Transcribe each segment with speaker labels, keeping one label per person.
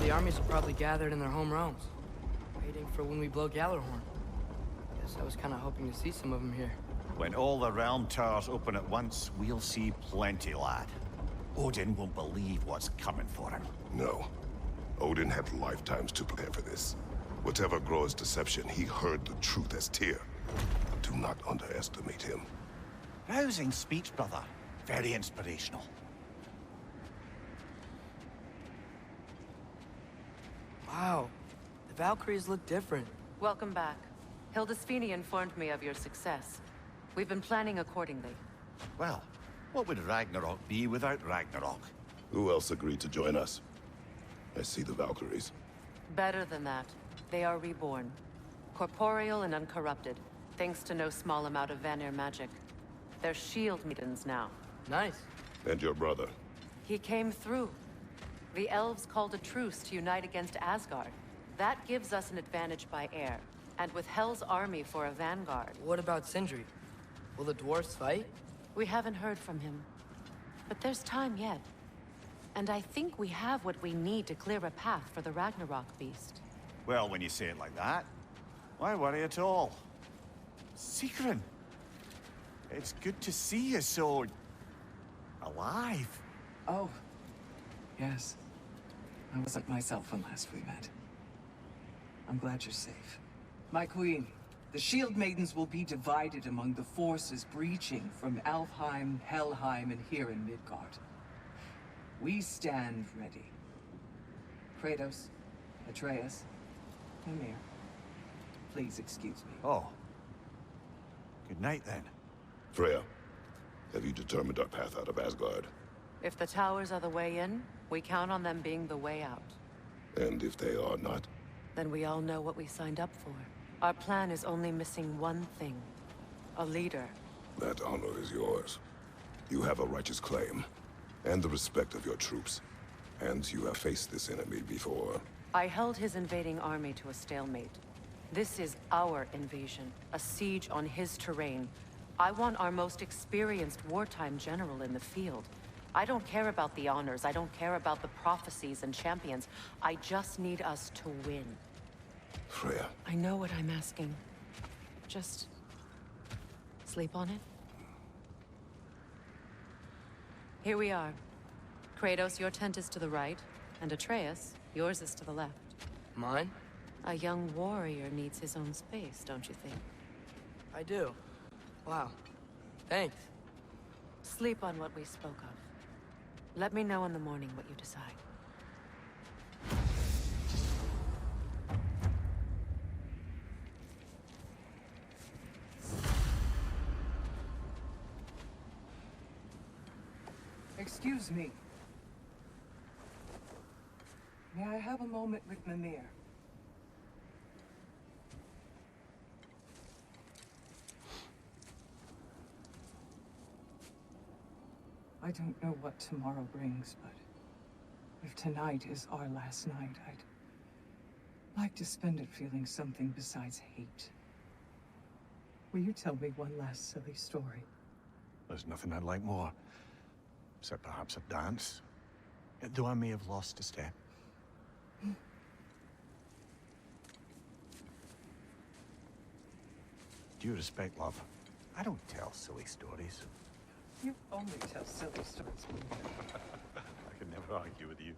Speaker 1: the armies are probably gathered in their home realms, waiting for when we blow Gjallarhorn. Guess I was kind of hoping to see some of them here.
Speaker 2: When all the realm towers open at once, we'll see plenty, lad. Odin won't believe what's coming for him.
Speaker 3: No. Odin had lifetimes to prepare for this. Whatever Groa's deception, he heard the truth as Tyr. Do not underestimate him.
Speaker 2: Rousing speech, brother. Very inspirational.
Speaker 1: Wow, the Valkyries look different.
Speaker 4: Welcome back. Hildisvini informed me of your success. We've been planning accordingly.
Speaker 2: Well, what would Ragnarok be without Ragnarok?
Speaker 3: Who else agreed to join us? I see the Valkyries.
Speaker 4: Better than that. They are reborn. Corporeal and uncorrupted, thanks to no small amount of Vanir magic. They're shield maidens now.
Speaker 1: Nice.
Speaker 3: And your brother?
Speaker 4: He came through. The elves called a truce to unite against Asgard. That gives us an advantage by air, and with Hell's army for a vanguard.
Speaker 1: What about Sindri? Will the dwarves fight?
Speaker 4: We haven't heard from him. But there's time yet. And I think we have what we need to clear a path for the Ragnarok beast.
Speaker 2: Well, when you say it like that, why worry at all? Sigrun! It's good to see you so... alive.
Speaker 5: Oh, yes. I wasn't myself when last we met. I'm glad you're safe. My queen, the Shield Maidens will be divided among the forces breaching from Alfheim, Helheim, and here in Midgard. We stand ready. Kratos, Atreus, Mimir, please excuse me.
Speaker 2: Oh. Good night, then.
Speaker 3: Freya, have you determined our path out of Asgard?
Speaker 4: If the towers are the way in, we count on them being the way out.
Speaker 3: And if they are not?
Speaker 4: Then we all know what we signed up for. Our plan is only missing one thing. A leader.
Speaker 3: That honor is yours. You have a righteous claim, and the respect of your troops. And you have faced this enemy before.
Speaker 4: I held his invading army to a stalemate. This is our invasion, a siege on his terrain. I want our most experienced wartime general in the field. I don't care about the honors, I don't care about the prophecies and champions. I just need us to win.
Speaker 3: Freya.
Speaker 4: I know what I'm asking. Just... sleep on it? Here we are. Kratos, your tent is to the right, and Atreus, yours is to the left.
Speaker 1: Mine?
Speaker 4: A young warrior needs his own space, don't you think?
Speaker 1: I do. Wow. Thanks.
Speaker 4: Sleep on what we spoke of. Let me know in the morning what you decide.
Speaker 5: Excuse me. May I have a moment with Mimir? I don't know what tomorrow brings, but if tonight is our last night, I'd like to spend it feeling something besides hate. Will you tell me one last silly story?
Speaker 2: There's nothing I'd like more. Except perhaps a dance. Though I may have lost a step. Due respect, love. I don't tell silly stories.
Speaker 5: You only tell silly stories.
Speaker 2: I can never argue with you.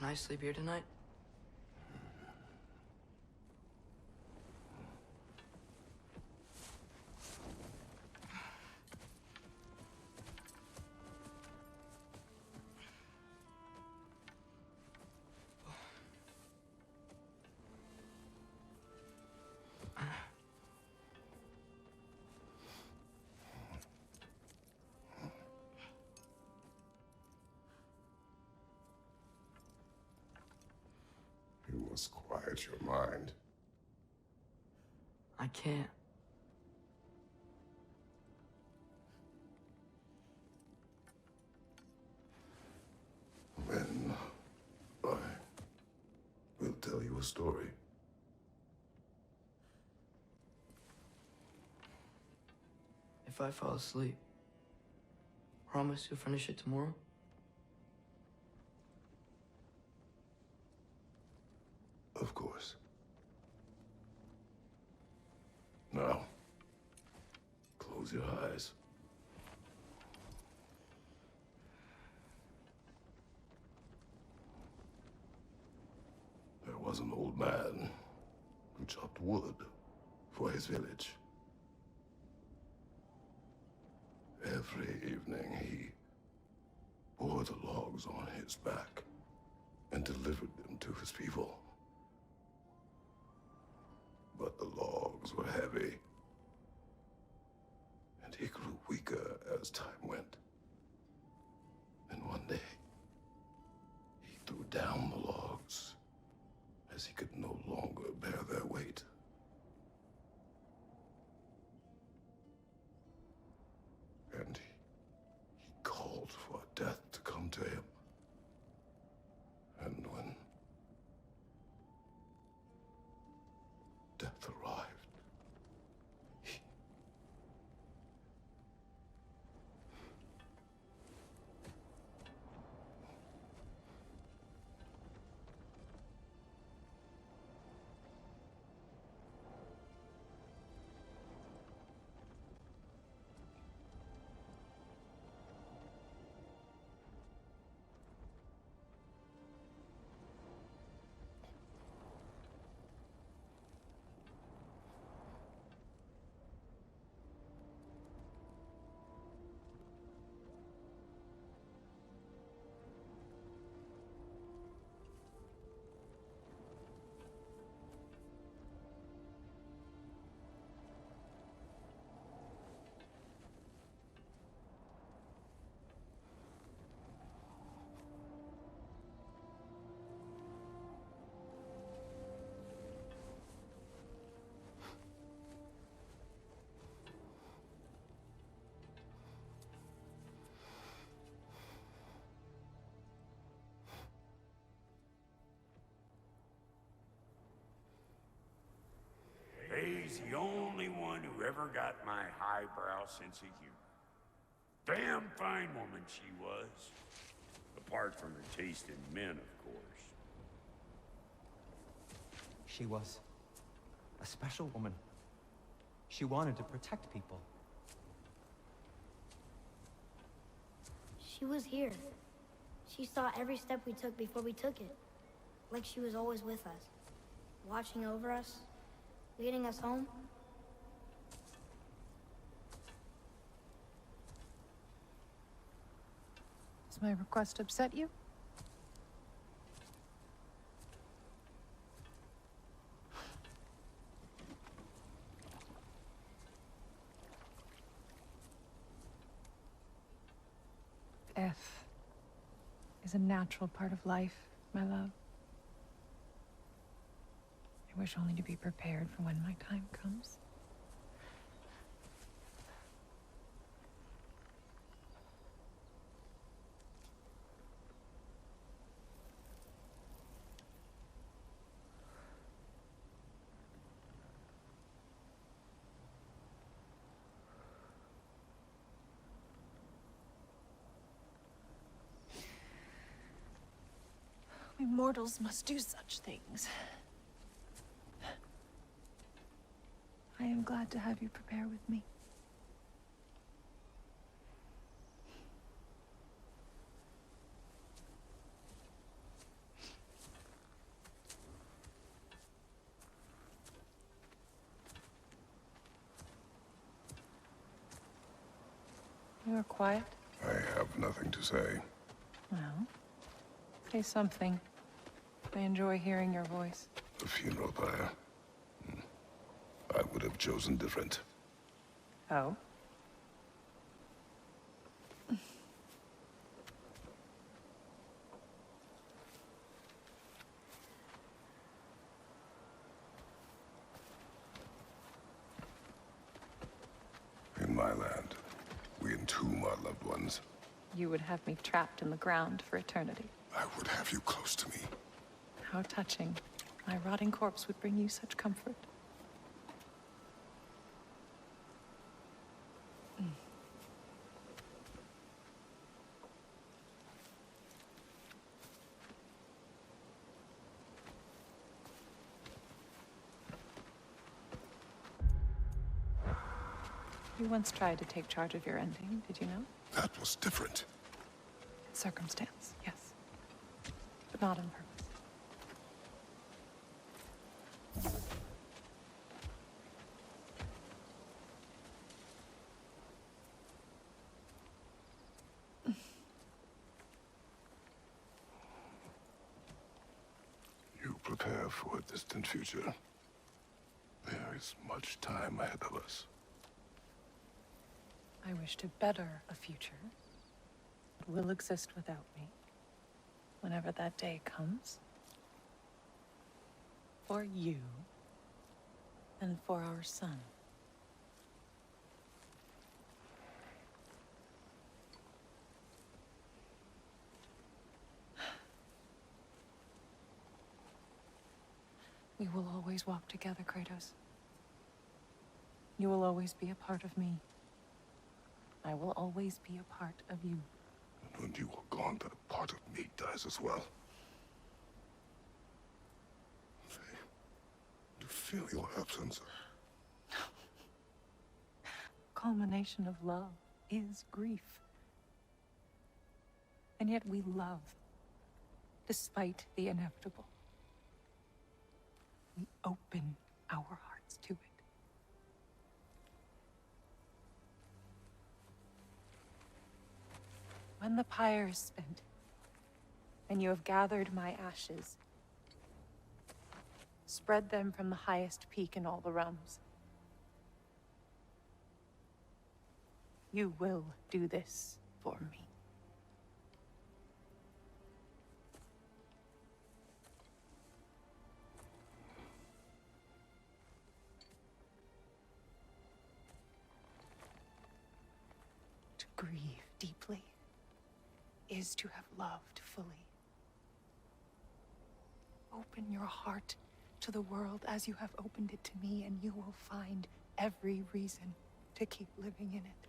Speaker 1: I sleep here tonight?
Speaker 3: You must quiet your mind.
Speaker 1: I can't.
Speaker 3: Then I will tell you a story.
Speaker 1: If I fall asleep, promise you'll finish it tomorrow?
Speaker 3: Of course. Now, close your eyes. There was an old man who chopped wood for his village. Every evening he bore the logs on his back and delivered them to his people. But the logs were heavy, and he grew weaker as time went. And one day, he threw down the logs as he could no longer bear their weight. And he called for death to come to him. And when death arrived,
Speaker 6: He's the only one who ever got my highbrow sense of humor. Damn fine woman she was. Apart from her taste in men, of course.
Speaker 7: She was a special woman. She wanted to protect people.
Speaker 8: She was here. She saw every step we took before we took it. Like she was always with us. Watching over us. Leading us home.
Speaker 9: Does my request upset you? Death is a natural part of life, my love. I wish only to be prepared for when my time comes. We mortals must do such things. I am glad to have you prepare with me. You are quiet.
Speaker 3: I have nothing to say.
Speaker 9: Well, say something. I enjoy hearing your voice.
Speaker 3: The funeral pyre. I would have chosen different.
Speaker 9: Oh?
Speaker 3: In my land, we entomb our loved ones.
Speaker 9: You would have me trapped in the ground for eternity.
Speaker 3: I would have you close to me.
Speaker 9: How touching. My rotting corpse would bring you such comfort. You once tried to take charge of your ending, did you know?
Speaker 3: That was different.
Speaker 9: Circumstance, yes. But not on purpose.
Speaker 3: You prepare for a distant future. There is much time ahead of us.
Speaker 9: I wish to better a future that will exist without me, whenever that day comes. For you, and for our son. We will always walk together, Kratos. You will always be a part of me. I will always be a part of you.
Speaker 3: And when you are gone, that part of me dies as well. I feel your absence.
Speaker 9: Culmination of love is grief. And yet we love, despite the inevitable. We open our hearts to it. When the pyre is spent, and you have gathered my ashes, spread them from the highest peak in all the realms. You will do this for me. To grieve deeply is to have loved fully. Open your heart to the world as you have opened it to me, and you will find every reason to keep living in it.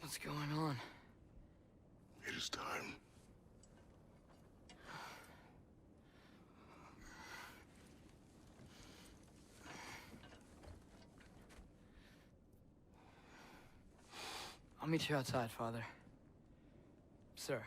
Speaker 1: What's going on?
Speaker 3: It is time.
Speaker 1: I'll meet you outside, Father. Sir.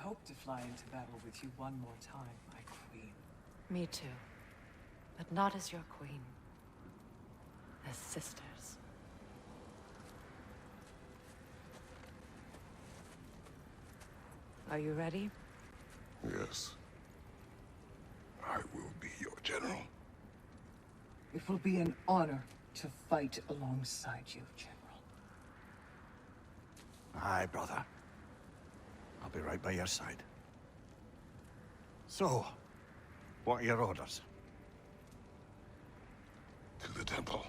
Speaker 5: hope to fly into battle with you one more time, my queen.
Speaker 4: Me too. But not as your queen. As sisters. Are you ready?
Speaker 3: Yes. I will be your general.
Speaker 5: It will be an honor to fight alongside you, General.
Speaker 2: Aye, brother. I'll be right by your side. So, what are your orders?
Speaker 3: To the temple.